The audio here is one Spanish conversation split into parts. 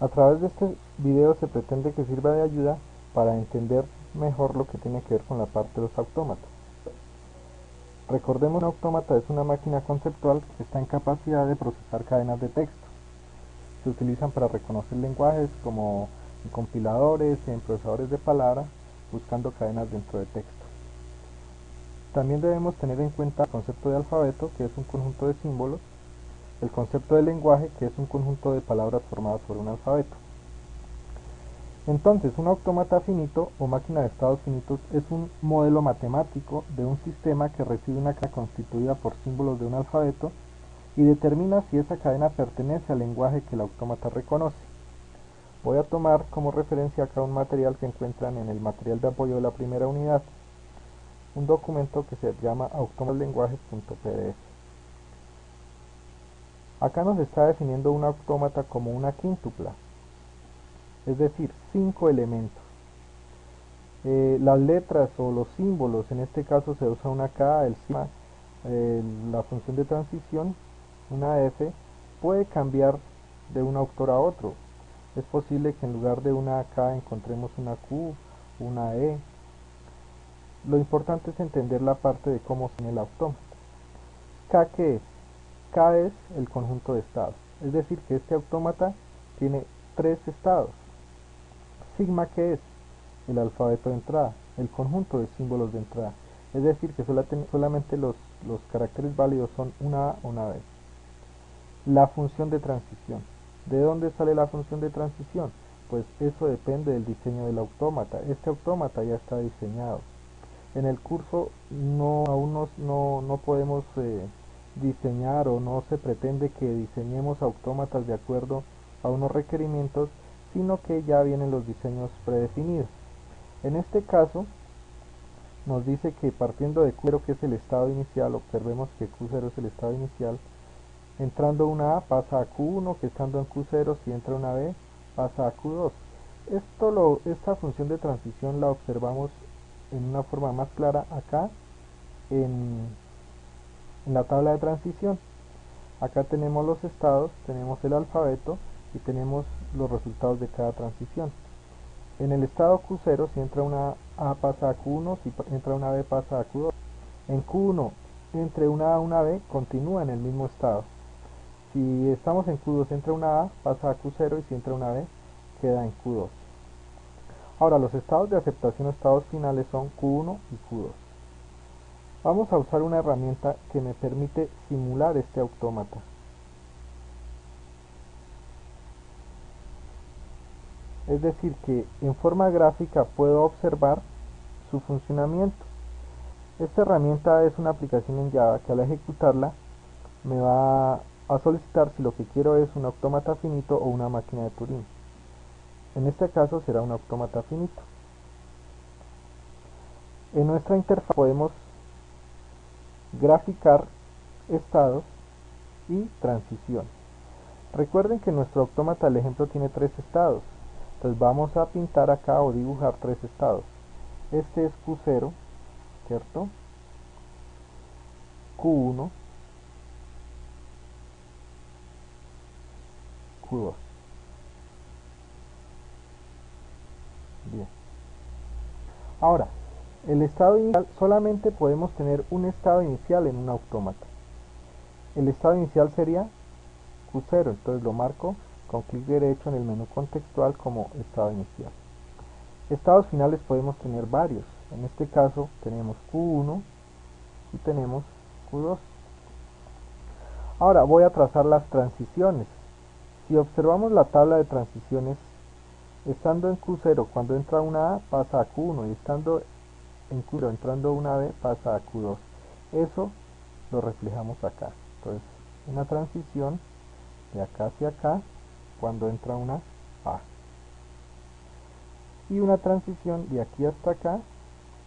A través de este video se pretende que sirva de ayuda para entender mejor lo que tiene que ver con la parte de los autómatas. Recordemos que un autómata es una máquina conceptual que está en capacidad de procesar cadenas de texto. Se utilizan para reconocer lenguajes como en compiladores y en procesadores de palabras, buscando cadenas dentro de texto. También debemos tener en cuenta el concepto de alfabeto, que es un conjunto de símbolos, el concepto de lenguaje, que es un conjunto de palabras formadas por un alfabeto. Entonces, un autómata finito o máquina de estados finitos es un modelo matemático de un sistema que recibe una cadena constituida por símbolos de un alfabeto y determina si esa cadena pertenece al lenguaje que el autómata reconoce. Voy a tomar como referencia acá un material que encuentran en el material de apoyo de la primera unidad, un documento que se llama automataslenguajes.pdf. Acá nos está definiendo un autómata como una quíntupla, es decir, 5 elementos. Las letras o los símbolos, en este caso se usa una K, el sigma, la función de transición, una F, puede cambiar de un autor a otro. Es posible que en lugar de una K encontremos una Q, una E. Lo importante es entender la parte de cómo se el autómata. K, ¿qué es? K es el conjunto de estados, es decir, que este autómata tiene 3 estados. Sigma, ¿qué es? El alfabeto de entrada, el conjunto de símbolos de entrada, es decir, que solamente los caracteres válidos son una A o una B. La función de transición. ¿De dónde sale la función de transición? Pues eso depende del diseño del autómata. Este autómata ya está diseñado. En el curso aún no podemos diseñar o no se pretende que diseñemos autómatas de acuerdo a unos requerimientos, sino que ya vienen los diseños predefinidos. En este caso nos dice que partiendo de Q0, que es el estado inicial, observemos que Q0 es el estado inicial, entrando una A pasa a Q1, que estando en Q0, si entra una B, pasa a Q2. Esta función de transición la observamos en una forma más clara acá en la tabla de transición. Acá tenemos los estados, tenemos el alfabeto y tenemos los resultados de cada transición. En el estado Q0, si entra una A pasa a Q1, si entra una B pasa a Q2. En Q1, entre una A y una B, continúa en el mismo estado. Si estamos en Q2, entra una A, pasa a Q0 y si entra una B, queda en Q2. Ahora, los estados de aceptación o estados finales son Q1 y Q2. Vamos a usar una herramienta que me permite simular este autómata. Es decir, que en forma gráfica puedo observar su funcionamiento. Esta herramienta es una aplicación en Java que al ejecutarla me va a solicitar si lo que quiero es un autómata finito o una máquina de Turing. En este caso será un autómata finito. En nuestra interfaz podemos graficar estados y transición. Recuerden que nuestro autómata, el ejemplo, tiene 3 estados. Entonces vamos a pintar acá o dibujar 3 estados. Este es Q0, ¿cierto? Q1, Q2. Bien. Ahora, el estado inicial, solamente podemos tener un estado inicial en un autómata. El estado inicial sería Q0, entonces lo marco con clic derecho en el menú contextual como estado inicial. Estados finales podemos tener varios. En este caso tenemos Q1 y tenemos Q2. Ahora voy a trazar las transiciones. Si observamos la tabla de transiciones, estando en Q0 cuando entra una A pasa a Q1 y estando en Q0 entrando una B pasa a Q2. Eso lo reflejamos acá. Entonces una transición de acá hacia acá cuando entra una A. Y una transición de aquí hasta acá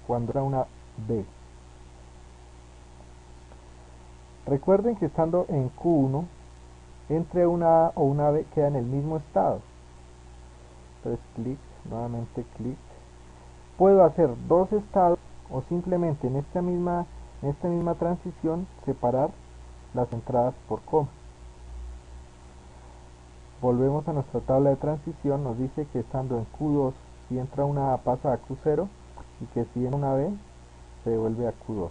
cuando entra una B. Recuerden que estando en Q1, entre una A o una B queda en el mismo estado. Entonces clic, nuevamente clic. Puedo hacer dos estados o simplemente en esta misma transición separar las entradas por coma. Volvemos a nuestra tabla de transición, nos dice que estando en Q2, si entra una A pasa a Q0 y que si entra una B se devuelve a Q2.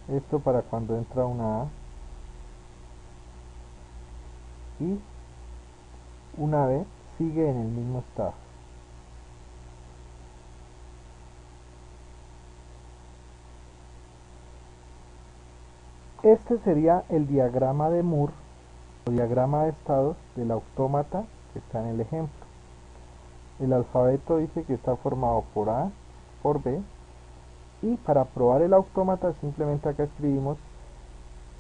Esto para cuando entra una A y una B sigue en el mismo estado. Este sería el diagrama de Moore o diagrama de estados del autómata que está en el ejemplo. El alfabeto dice que está formado por A, por B, y para probar el autómata simplemente acá escribimos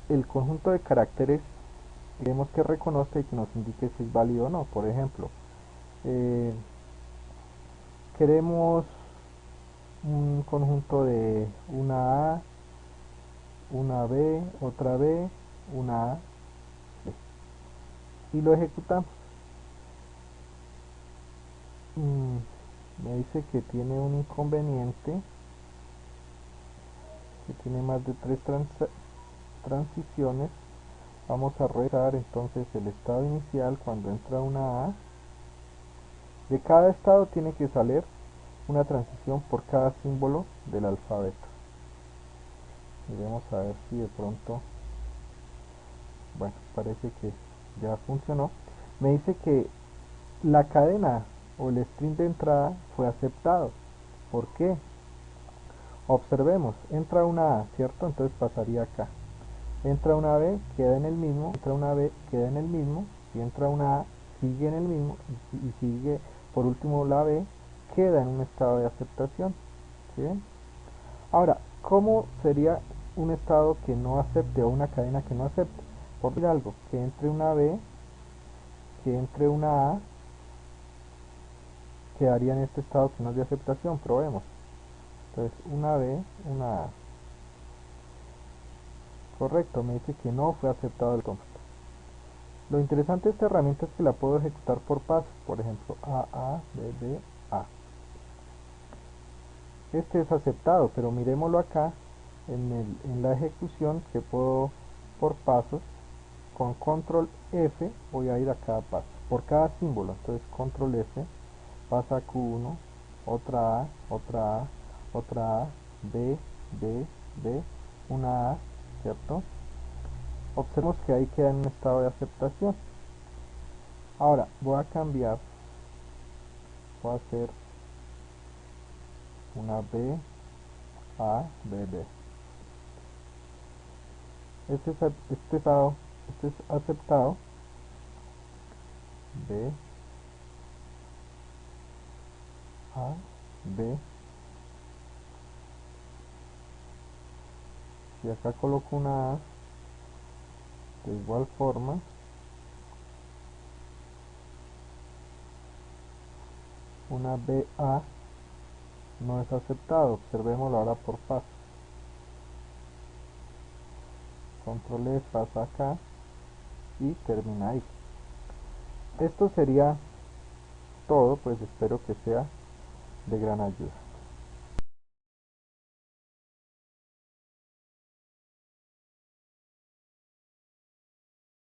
el conjunto de caracteres que queremos que reconozca y que nos indique si es válido o no. Por ejemplo, eh, queremos un conjunto de una A, una B, otra B, una A, B, y lo ejecutamos. Me dice que tiene un inconveniente, que tiene más de 3 transiciones. Vamos a revisar entonces el estado inicial cuando entra una A. De cada estado tiene que salir una transición por cada símbolo del alfabeto. Y vamos a ver si de pronto, bueno, parece que ya funcionó. Me dice que la cadena o el string de entrada fue aceptado. ¿Por qué? Observemos, entra una A, ¿cierto? Entonces pasaría acá. Entra una B, queda en el mismo, entra una B, queda en el mismo, si entra una A, sigue en el mismo, y sigue, por último la B, queda en un estado de aceptación. ¿Sí? Ahora, ¿cómo sería un estado que no acepte o una cadena que no acepte? Por decir algo, que entre una B, que entre una A, quedaría en este estado que no es de aceptación. Probemos. Entonces, una B, una A. Correcto, me dice que no fue aceptado el autómata. Lo interesante de esta herramienta es que la puedo ejecutar por pasos. Por ejemplo, A, B, B, A. Este es aceptado, pero miremoslo acá en la ejecución que puedo por pasos. Con control F voy a ir a cada paso, por cada símbolo. Entonces control F, pasa a Q1, otra A, otra A, otra A, B, B, B, una A, ¿cierto? Observemos que ahí queda en un estado de aceptación. Ahora voy a cambiar, voy a hacer una B, A, B, B. Este es aceptado, B, A, B. Si acá coloco una A, de igual forma, una BA no es aceptado. Observémoslo ahora por pasos. Control E, pasa acá y termina ahí. Esto sería todo, pues espero que sea de gran ayuda.